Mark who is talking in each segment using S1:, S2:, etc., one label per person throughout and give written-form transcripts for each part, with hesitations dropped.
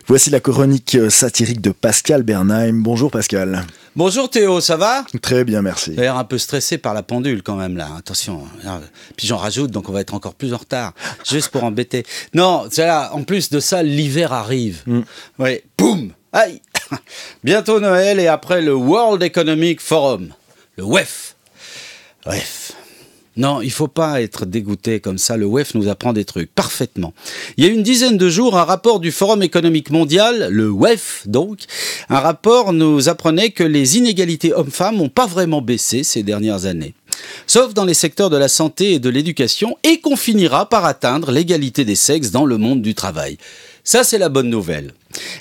S1: Voici la chronique satirique de Pascal Bernheim. Bonjour Pascal.
S2: Bonjour Théo, ça va ?
S1: Très bien, merci.
S2: D'ailleurs un peu stressé par la pendule quand même là, attention. Puis j'en rajoute, donc on va être encore plus en retard, juste pour embêter. Non, là, en plus de ça, l'hiver arrive. Oui, boum, aïe. Bientôt Noël et après le World Economic Forum, le WEF. WEF. Non, il faut pas être dégoûté comme ça, le WEF nous apprend des trucs, parfaitement. Il y a une dizaine de jours, un rapport du Forum économique mondial, le WEF donc, un rapport nous apprenait que les inégalités hommes-femmes n'ont pas vraiment baissé ces dernières années. Sauf dans les secteurs de la santé et de l'éducation, et qu'on finira par atteindre l'égalité des sexes dans le monde du travail. Ça, c'est la bonne nouvelle.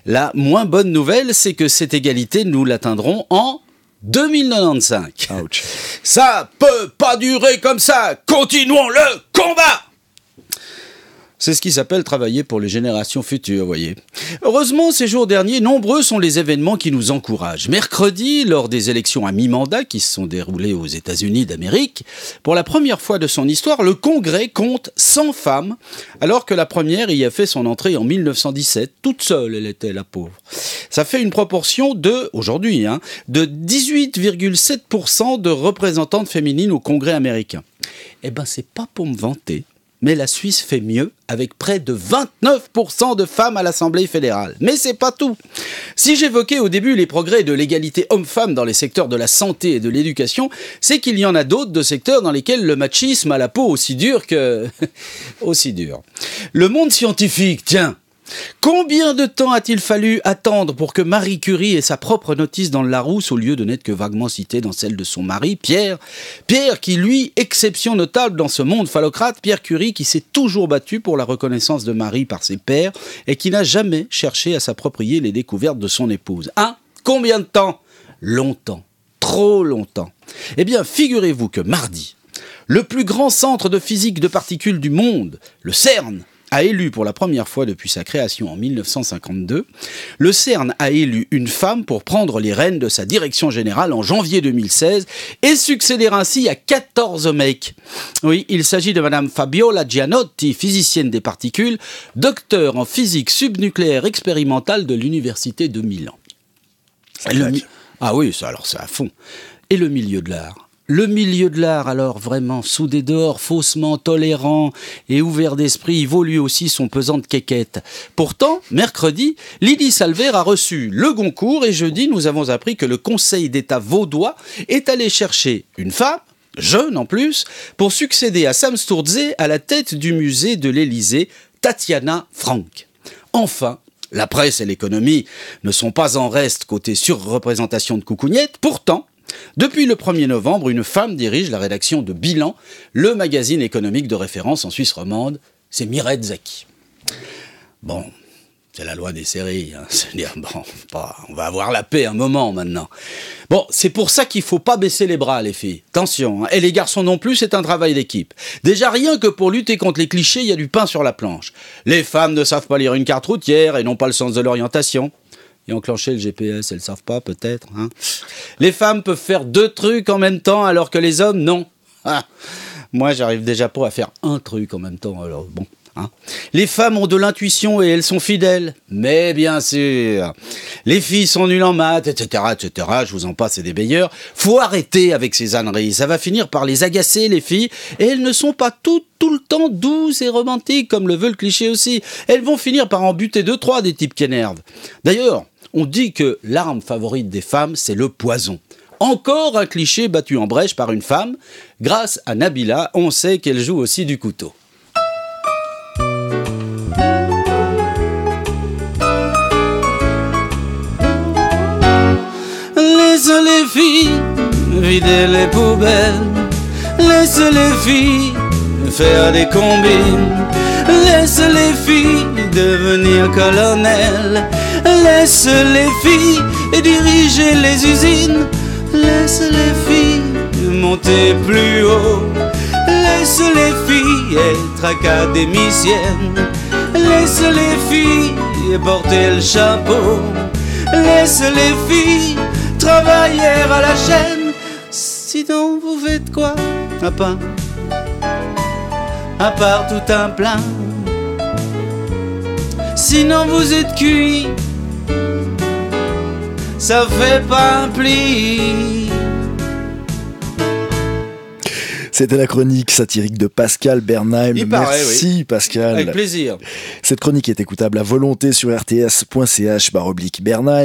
S2: La moins bonne nouvelle, c'est que cette égalité, nous l'atteindrons en 2095.
S1: Ouch.
S2: Ça peut pas durer comme ça. Continuons le combat. C'est ce qui s'appelle travailler pour les générations futures, voyez. Heureusement, ces jours derniers, nombreux sont les événements qui nous encouragent. Mercredi, lors des élections à mi-mandat qui se sont déroulées aux États-Unis d'Amérique, pour la première fois de son histoire, le Congrès compte 100 femmes, alors que la première y a fait son entrée en 1917. Toute seule, elle était, la pauvre. Ça fait une proportion de, aujourd'hui, de 18,7% de représentantes féminines au Congrès américain. Eh ben, c'est pas pour me vanter. Mais la Suisse fait mieux, avec près de 29% de femmes à l'Assemblée fédérale. Mais c'est pas tout. Si j'évoquais au début les progrès de l'égalité homme-femme dans les secteurs de la santé et de l'éducation, c'est qu'il y en a d'autres de secteurs dans lesquels le machisme a la peau aussi dure que... aussi dure. Le monde scientifique, tiens. Combien de temps a-t-il fallu attendre pour que Marie Curie ait sa propre notice dans le Larousse au lieu de n'être que vaguement citée dans celle de son mari, Pierre ? Pierre qui, lui, exception notable dans ce monde phallocrate, Pierre Curie qui s'est toujours battu pour la reconnaissance de Marie par ses pairs et qui n'a jamais cherché à s'approprier les découvertes de son épouse. Combien de temps ? Longtemps. Trop longtemps. Eh bien, figurez-vous que mardi, le plus grand centre de physique de particules du monde, le CERN, a élu pour la première fois depuis sa création en 1952, le CERN a élu une femme pour prendre les rênes de sa direction générale en janvier 2016 et succéder ainsi à 14 mecs. Oui, il s'agit de madame Fabiola Gianotti, physicienne des particules, docteur en physique subnucléaire expérimentale de l'université de Milan. Ah oui, ça alors c'est à fond. Et le milieu de l'art ? Le milieu de l'art, alors vraiment, soudé dehors, faussement tolérant et ouvert d'esprit, il vaut lui aussi son pesant de quéquette. Pourtant, mercredi, Lily Salver a reçu le Goncourt et jeudi, nous avons appris que le Conseil d'État vaudois est allé chercher une femme, jeune en plus, pour succéder à Sam Sturze à la tête du musée de l'Élysée, Tatiana Frank. Enfin, la presse et l'économie ne sont pas en reste côté surreprésentation de coucougnettes, pourtant, depuis le 1er novembre, une femme dirige la rédaction de Bilan, le magazine économique de référence en Suisse romande, c'est Mireille Zaki. Bon, c'est la loi des séries, c'est-à-dire, on va avoir la paix un moment maintenant. Bon, c'est pour ça qu'il faut pas baisser les bras, les filles. Attention, et les garçons non plus, c'est un travail d'équipe. Déjà, rien que pour lutter contre les clichés, il y a du pain sur la planche. Les femmes ne savent pas lire une carte routière et n'ont pas le sens de l'orientation. Et enclencher le GPS, elles ne savent pas, peut-être. Les femmes peuvent faire 2 trucs en même temps, alors que les hommes, non. Moi, j'arrive déjà pas à faire un truc en même temps, alors bon. Les femmes ont de l'intuition et elles sont fidèles. Mais bien sûr, les filles sont nulles en maths, etc., etc., je vous en passe et des meilleurs. Faut arrêter avec ces âneries, ça va finir par les agacer, les filles, et elles ne sont pas tout le temps douces et romantiques, comme le veut le cliché aussi. Elles vont finir par en buter 2-3 des types qui énervent. D'ailleurs, on dit que l'arme favorite des femmes, c'est le poison. Encore un cliché battu en brèche par une femme. Grâce à Nabila, on sait qu'elle joue aussi du couteau. Laisse les filles vider les poubelles. Laisse les filles faire des combines. Laisse les filles devenir colonels. Laisse les filles diriger les usines. Laisse les filles monter plus haut. Laisse les filles être académiciennes. Laisse les filles porter le chapeau. Laisse les filles travailler à la chaîne. Sinon vous faites quoi? À part tout un plein. sinon vous êtes cuit. Ça fait pas un pli.
S1: C'était la chronique satirique de Pascal Bernheim.
S2: Il paraît,
S1: Merci
S2: oui.
S1: Pascal.
S2: Avec plaisir.
S1: Cette chronique est écoutable à volonté sur rts.ch/Bernheim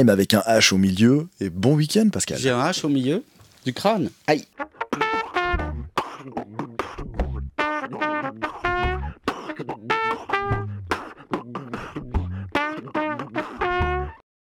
S1: avec un H au milieu. Et bon week-end Pascal.
S2: J'ai un H au milieu du crâne. Aïe.